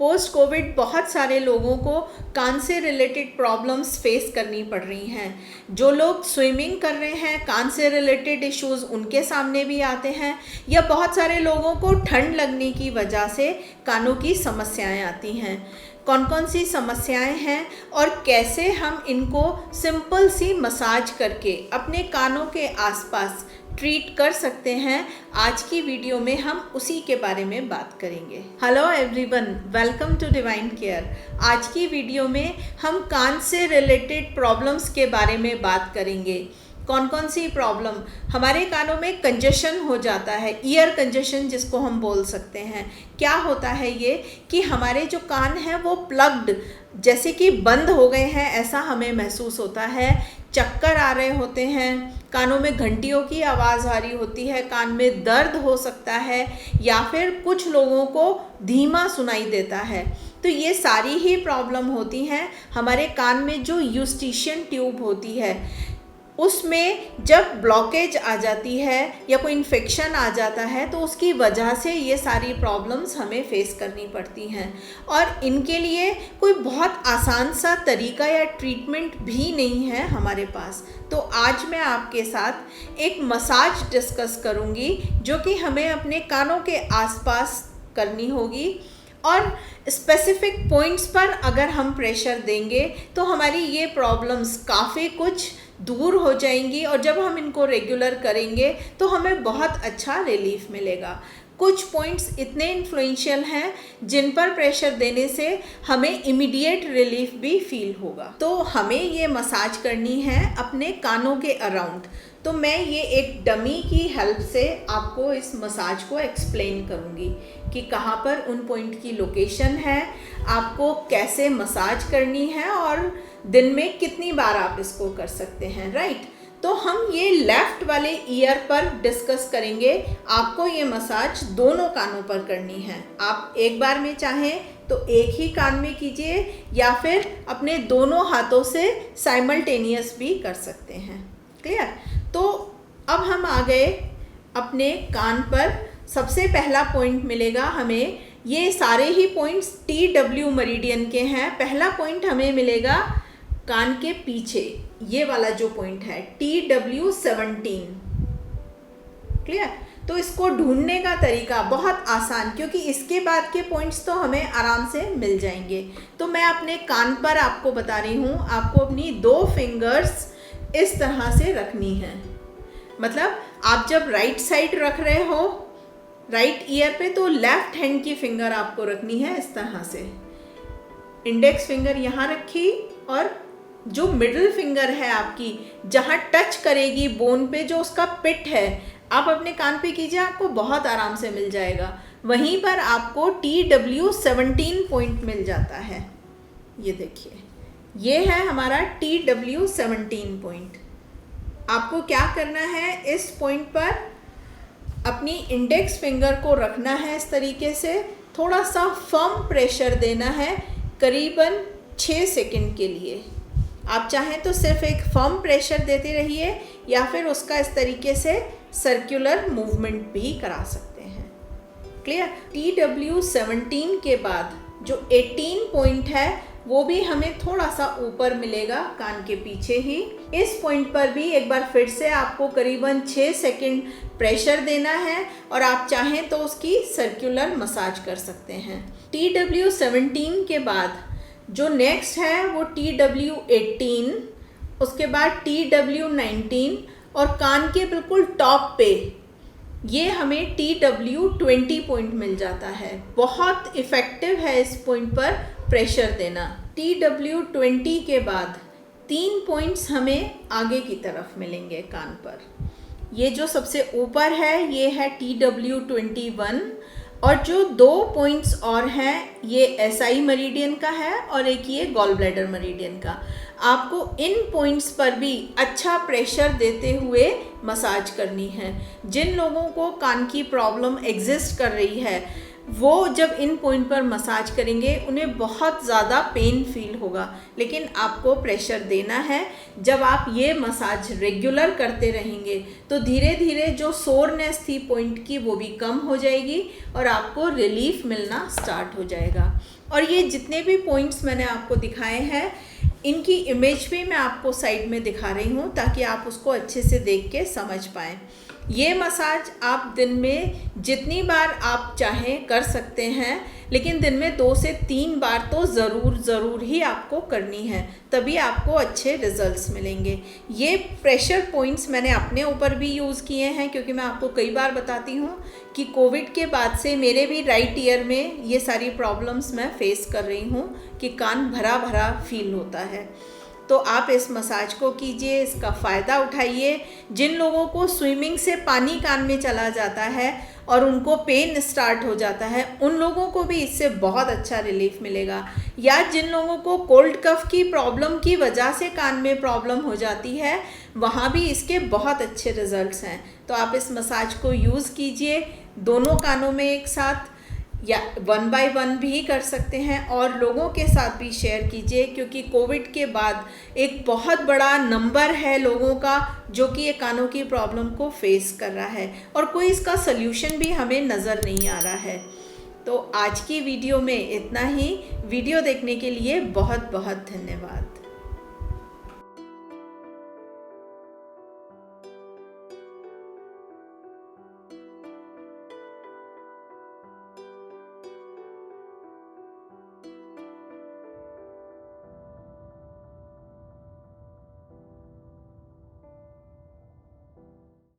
Post Covid बहुत सारे लोगों को कान से रिलेटेड प्रॉब्लम्स फेस करनी पड़ रही हैं। जो लोग स्विमिंग कर रहे हैं, कान से रिलेटेड इश्यूज उनके सामने भी आते हैं, या बहुत सारे लोगों को ठंड लगने की वजह से कानों की समस्याएं आती हैं। कौन कौन सी समस्याएं हैं और कैसे हम इनको सिंपल सी मसाज करके अपने कानों के आसपास ट्रीट कर सकते हैं, आज की वीडियो में हम उसी के बारे में बात करेंगे। Hello everyone, welcome to Divine Care. आज की वीडियो में हम कान से रिलेटेड प्रॉब्लम्स के बारे में बात करेंगे। कौन कौन सी प्रॉब्लम, हमारे कानों में कंजेशन हो जाता है, ईयर कंजेशन जिसको हम बोल सकते हैं। क्या होता है ये कि हमारे जो कान हैं वो प्लग्ड, जैसे कि बंद हो गए हैं ऐसा हमें महसूस होता है। चक्कर आ रहे होते हैं, कानों में घंटियों की आवाज़ आ रही होती है, कान में दर्द हो सकता है, या फिर कुछ लोगों को धीमा सुनाई देता है। तो ये सारी ही प्रॉब्लम होती हैं हमारे कान में। जो यूस्टेशियन ट्यूब होती है उसमें जब ब्लॉकेज आ जाती है या कोई इन्फेक्शन आ जाता है तो उसकी वजह से ये सारी प्रॉब्लम्स हमें फेस करनी पड़ती हैं। और इनके लिए कोई बहुत आसान सा तरीका या ट्रीटमेंट भी नहीं है हमारे पास। तो आज मैं आपके साथ एक मसाज डिस्कस करूँगी जो कि हमें अपने कानों के आसपास करनी होगी, और स्पेसिफिक पॉइंट्स पर अगर हम प्रेशर देंगे तो हमारी ये प्रॉब्लम्स काफ़ी कुछ दूर हो जाएंगी, और जब हम इनको रेगुलर करेंगे तो हमें बहुत अच्छा रिलीफ मिलेगा। कुछ पॉइंट्स इतने इन्फ्लुएंशियल हैं जिन पर प्रेशर देने से हमें इमीडिएट रिलीफ भी फील होगा। तो हमें ये मसाज करनी है अपने कानों के अराउंड। तो मैं ये एक डमी की हेल्प से आपको इस मसाज को एक्सप्लेन करूँगी कि कहाँ पर उन पॉइंट की लोकेशन है, आपको कैसे मसाज करनी है, और दिन में कितनी बार आप इसको कर सकते हैं, राइट। तो हम ये लेफ्ट वाले ईयर पर डिस्कस करेंगे। आपको ये मसाज दोनों कानों पर करनी है। आप एक बार में चाहें तो एक ही कान में कीजिए, या फिर अपने दोनों हाथों से साइमल्टेनियस भी कर सकते हैं। क्लियर। तो अब हम आ गए अपने कान पर। सबसे पहला पॉइंट मिलेगा हमें, ये सारे ही पॉइंट्स TW मेरिडियन के हैं। पहला पॉइंट हमें मिलेगा कान के पीछे, ये वाला जो पॉइंट है TW17। क्लियर। तो इसको ढूंढने का तरीका बहुत आसान, क्योंकि इसके बाद के पॉइंट्स तो हमें आराम से मिल जाएंगे। तो मैं अपने कान पर आपको बता रही हूँ, आपको अपनी 2 फिंगर्स इस तरह से रखनी है। मतलब आप जब राइट साइड रख रहे हो राइट ईयर पे, तो लेफ्ट हैंड की फिंगर आपको रखनी है इस तरह से। इंडेक्स फिंगर यहाँ रखी, और जो मिडिल फिंगर है आपकी, जहाँ टच करेगी बोन पे, जो उसका पिट है, आप अपने कान पे कीजिए, आपको बहुत आराम से मिल जाएगा। वहीं पर आपको TW17 पॉइंट मिल जाता है। ये देखिए, ये है हमारा TW17 पॉइंट। आपको क्या करना है, इस पॉइंट पर अपनी इंडेक्स फिंगर को रखना है इस तरीके से, थोड़ा सा फर्म प्रेशर देना है, करीबन 6 सेकंड के लिए। आप चाहें तो सिर्फ एक फर्म प्रेशर देते रहिए, या फिर उसका इस तरीके से सर्कुलर मूवमेंट भी करा सकते हैं। क्लियर। TW17 के बाद जो 18 पॉइंट है वो भी हमें थोड़ा सा ऊपर मिलेगा, कान के पीछे ही। इस पॉइंट पर भी एक बार फिर से आपको करीबन 6 सेकंड प्रेशर देना है, और आप चाहें तो उसकी सर्कुलर मसाज कर सकते हैं। TW17 के बाद जो नेक्स्ट है वो TW18, उसके बाद TW19, और कान के बिल्कुल टॉप पे ये हमें TW20 पॉइंट मिल जाता है। बहुत इफ़ेक्टिव है इस पॉइंट पर प्रेशर देना। TW20 के बाद 3 पॉइंट्स हमें आगे की तरफ मिलेंगे कान पर। ये जो सबसे ऊपर है ये है TW21, और जो 2 पॉइंट्स और हैं ये SI मेरिडियन का है, और एक ये गॉल ब्लैडर मेरिडियन का। आपको इन पॉइंट्स पर भी अच्छा प्रेशर देते हुए मसाज करनी है। जिन लोगों को कान की प्रॉब्लम एग्जिस्ट कर रही है, वो जब इन पॉइंट पर मसाज करेंगे उन्हें बहुत ज़्यादा पेन फील होगा, लेकिन आपको प्रेशर देना है। जब आप ये मसाज रेगुलर करते रहेंगे तो धीरे धीरे जो सोरनेस थी पॉइंट की वो भी कम हो जाएगी और आपको रिलीफ मिलना स्टार्ट हो जाएगा। और ये जितने भी पॉइंट्स मैंने आपको दिखाए हैं, इनकी इमेज भी मैं आपको साइड में दिखा रही हूँ ताकि आप उसको अच्छे से देख के समझ पाएँ। ये मसाज आप दिन में जितनी बार आप चाहें कर सकते हैं, लेकिन दिन में 2 से 3 बार तो ज़रूर ही आपको करनी है, तभी आपको अच्छे रिजल्ट्स मिलेंगे। ये प्रेशर पॉइंट्स मैंने अपने ऊपर भी यूज़ किए हैं, क्योंकि मैं आपको कई बार बताती हूँ कि कोविड के बाद से मेरे भी राइट ईयर में ये सारी प्रॉब्लम्स मैं फेस कर रही हूँ कि कान भरा भरा फील होता है। तो आप इस मसाज को कीजिए, इसका फ़ायदा उठाइए। जिन लोगों को स्विमिंग से पानी कान में चला जाता है और उनको पेन स्टार्ट हो जाता है, उन लोगों को भी इससे बहुत अच्छा रिलीफ मिलेगा। या जिन लोगों को कोल्ड कफ की प्रॉब्लम की वजह से कान में प्रॉब्लम हो जाती है, वहाँ भी इसके बहुत अच्छे रिजल्ट्स हैं। तो आप इस मसाज को यूज़ कीजिए दोनों कानों में एक साथ, या 1 बाय 1 भी कर सकते हैं, और लोगों के साथ भी शेयर कीजिए, क्योंकि कोविड के बाद एक बहुत बड़ा नंबर है लोगों का जो कि ये कानों की प्रॉब्लम को फेस कर रहा है, और कोई इसका सल्यूशन भी हमें नज़र नहीं आ रहा है। तो आज की वीडियो में इतना ही। वीडियो देखने के लिए बहुत बहुत धन्यवाद।